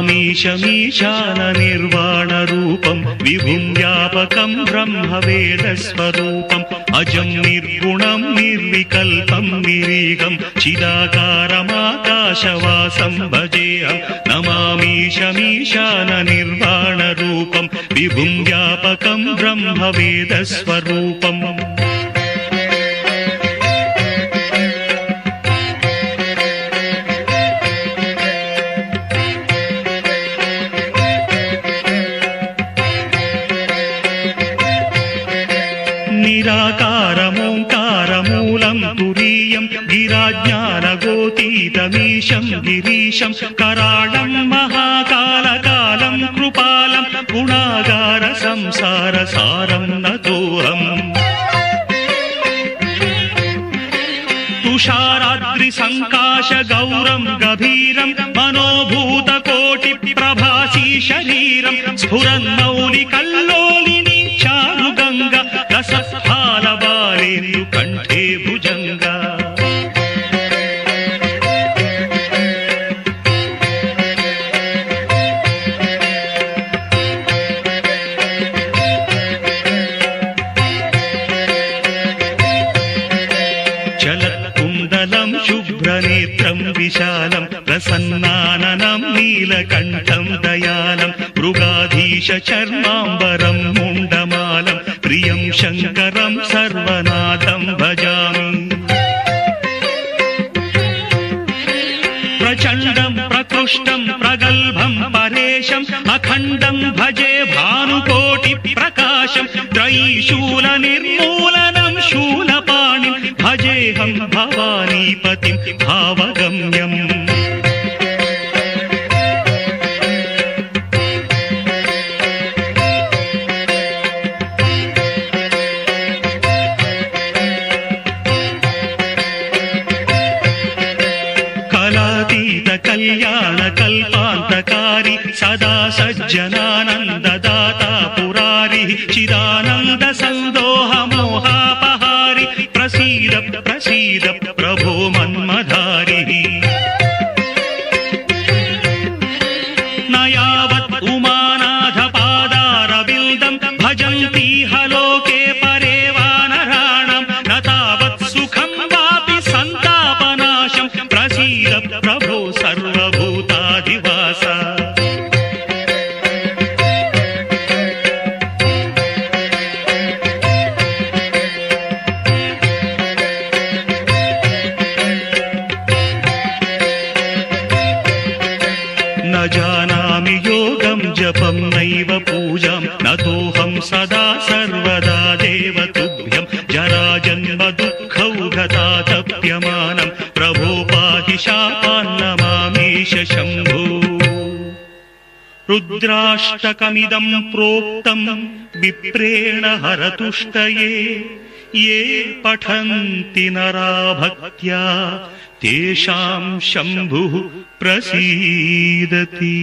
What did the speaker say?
नमामीशमीशाननिर्वाणरूपं विभुं व्यापकं ब्रह्मवेदस्वरूपम् अजं निर्गुणं निर्विकल्पं निरीहं चिदाकारमाकाशवासं भजेऽहं नमामीशमीशाननिर्वाणरूपं विभुं व्यापकं ब्रह्मवेदस्वरूपम् निराकारमोङ्कारमूलं तुरीयं गिराज्ञानगोतीतमीशं गिरीशं कराळं महाकालकालं कृपालं गुणागार संसारसारं नतोऽहम् तुषाराद्रिसङ्काशगौरं गभीरं मनोभूतकोटिप्रभासी शरीरं स्फुरन्मौलिकल्लोलिनी चारुगङ्गा रसफालबालेन्दु कण्ठे भुजङ्गा चलत्कुण्डलं शुभ्रनेत्रं विशालं प्रसन्नाननं नीलकण्ठं दयालं मृगाधीशचर्माम्बरं मुण्डमालं प्रियं शङ्करं सर्वनाथं भजामि प्रचण्डं प्रकृष्टं प्रगल्भं परेशम् अखण्डं भजे भानुकोटिप्रकाशं त्रयीशूलनिर्मूलनं शूलपाणिं भजेऽहं भवानीपतिं भावगम्यम् कल्याणकल्पान्तकारी सदा सज्जनानन्ददाता पुरारिः चिदानन्द सन्दोहमोहापहारि प्रसीद प्रसीद प्रभो मन्मधारिः न यावत् उमानाथपादारविन्दं भजन्ति हलोके परे वानराणां न तावत् सुखं वापि सन्तापनाशं प्रसीद प्रभो सर्वभूताधिवास न जानामि योगं जपं नैव पूजां नतोऽहं सदा सर्वदा देवतुभ्यं जराजन्म दुःखौघतातप्यमानं प्रभो पाहि शापान्नमामीश शम्भो रुद्राष्टकमिदं प्रोक्तं विप्रेण हरतुष्टये ये पठन्ति नरा भक्त्या तेषां शम्भुः प्रसीदति।